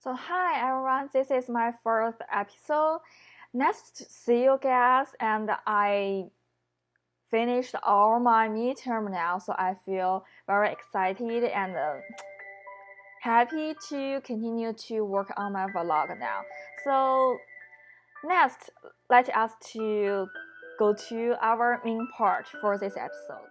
So hi everyone, this is my first episode. Nice to see you guys, and I finished all my midterm now, so I feel very excited and happy to continue to work on my vlog now. So next, let us to go to our main part for this episode.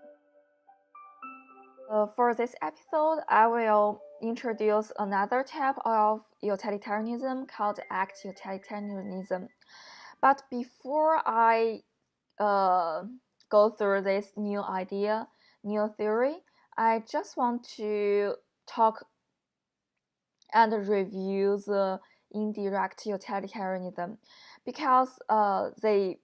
For this episode, I will introduce another type of utilitarianism called act utilitarianism. But before I go through this new idea, new theory, I just want to talk and review the indirect utilitarianism because they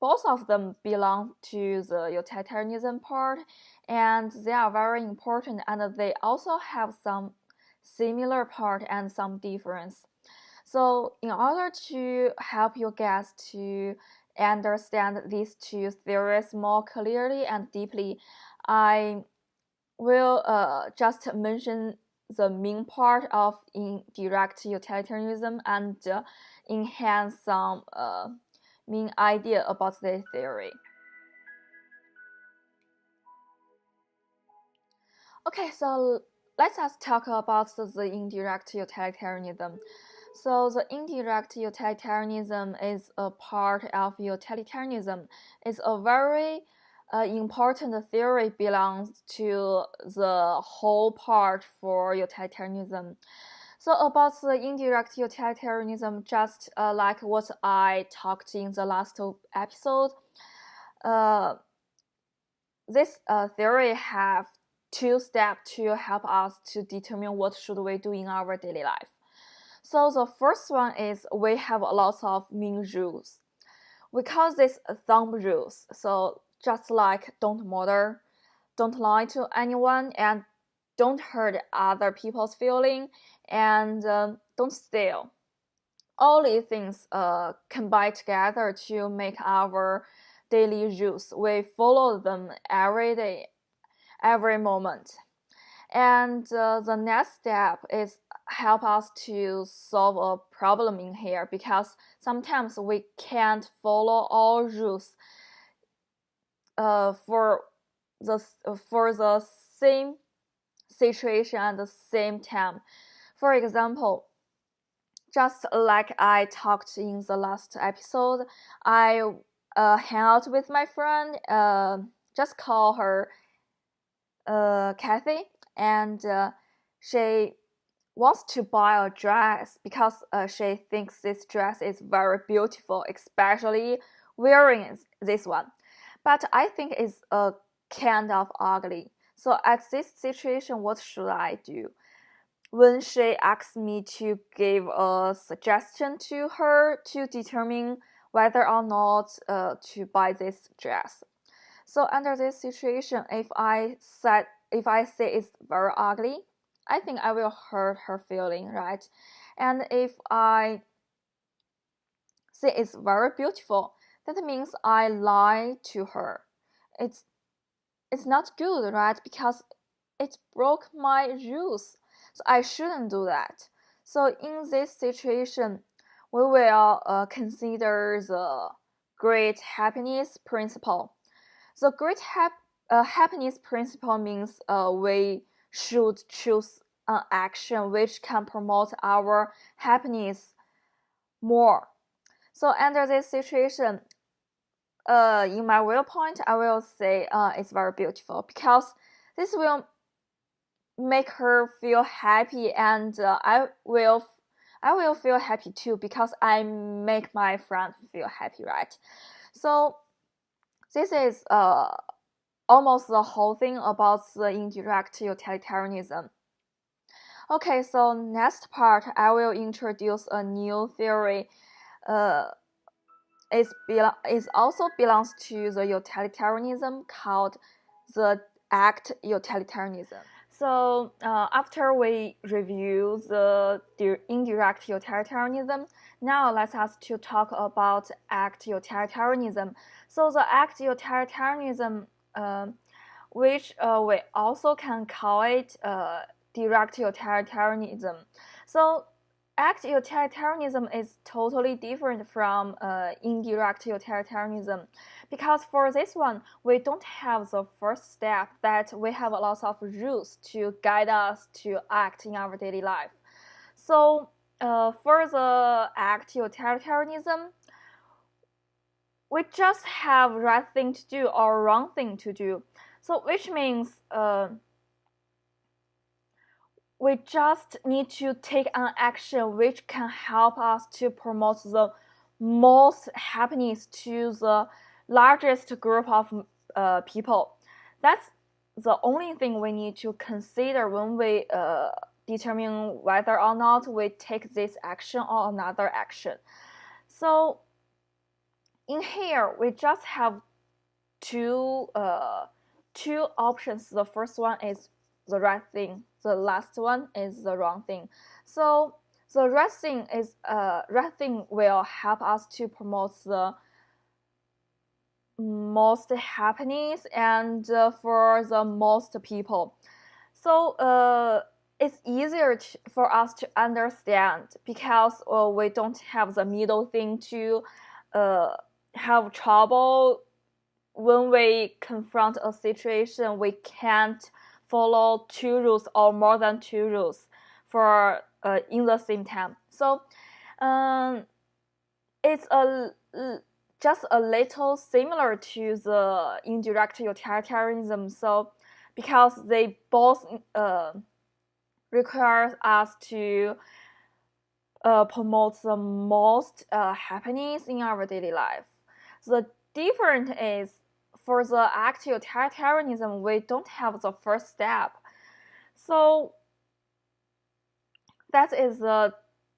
both of them belong to the utilitarianism part, and they are very important, and they also have some similar part and some difference. So in order to help you guys to understand these two theories more clearly and deeply, I will just mention the main part of indirect utilitarianism and enhance some main idea about this theory. Okay, so let's just talk about the indirect utilitarianism. So the indirect utilitarianism is a part of utilitarianism. It's a very important theory belongs to the whole part for utilitarianism. So about the indirect utilitarianism, just like what I talked in the last episode, this theory have two steps to help us to determine what should we do in our daily life. So the first one is we have lots of main rules. We call this thumb rules. So just like don't murder, don't lie to anyone, and don't hurt other people's feeling, and don't steal. All these things combine together to make our daily rules. We follow them every day, every moment. And the next step is help us to solve a problem in here, because sometimes we can't follow all rules for the same situation at the same time. For example, just like I talked in the last episode, I hang out with my friend, just call her Kathy, and she wants to buy a dress because she thinks this dress is very beautiful, especially wearing this one. But I think it's kind of ugly. So at this situation, what should I do? When she asks me to give a suggestion to her to determine whether or not to buy this dress. So under this situation, if I say it's very ugly, I think I will hurt her feeling, right? And if I say it's very beautiful, that means I lie to her. It's not good, right? Because it broke my rules. So I shouldn't do that. So in this situation, we will consider the great happiness principle. The great happiness principle means we should choose an action which can promote our happiness more. So under this situation, in my viewpoint, I will say it's very beautiful, because this will make her feel happy, and I will feel happy too, because I make my friend feel happy, right? So this is almost the whole thing about the indirect utilitarianism. Okay, so next part I will introduce a new theory. It also belongs to the utilitarianism called the act utilitarianism. So after we review the indirect utilitarianism, now let's us to talk about act utilitarianism. So the act utilitarianism, which we also can call it direct utilitarianism. So act utilitarianism is totally different from indirect utilitarianism, because for this one we don't have the first step that we have a lot of rules to guide us to act in our daily life. So for the act utilitarianism, we just have right thing to do or wrong thing to do. So which means we just need to take an action which can help us to promote the most happiness to the largest group of people. That's the only thing we need to consider when we determine whether or not we take this action or another action. So in here, we just have two options. The first one is the right thing. The last one is the wrong thing. So the right thing will help us to promote the most happiness and for the most people. So it's easier for us to understand because we don't have the middle thing to have trouble when we confront a situation we can't follow two rules or more than two rules for in the same time. So it's just a little similar to the indirect utilitarianism. So because they both require us to promote the most happiness in our daily life. The difference is for the act utilitarianism, we don't have the first step. So that is the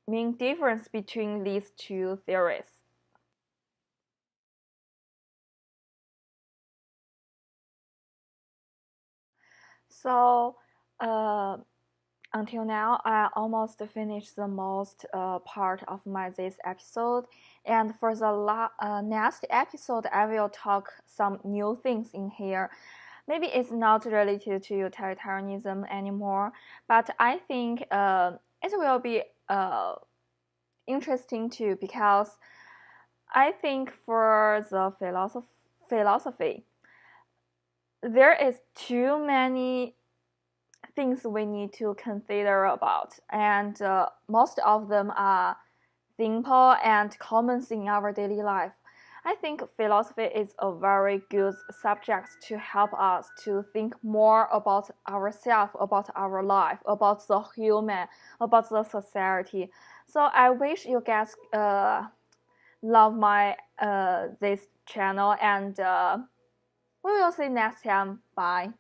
main difference between these two theories. So until now, I almost finished the most part of this episode, and for the next episode, I will talk some new things in here. Maybe it's not related to utilitarianism anymore, but I think it will be interesting too, because I think for the philosophy, there is too many things we need to consider about, and most of them are simple and common in our daily life. I think philosophy is a very good subject to help us to think more about ourselves, about our life, about the human, about the society. So I wish you guys love my this channel, and we will see next time. Bye.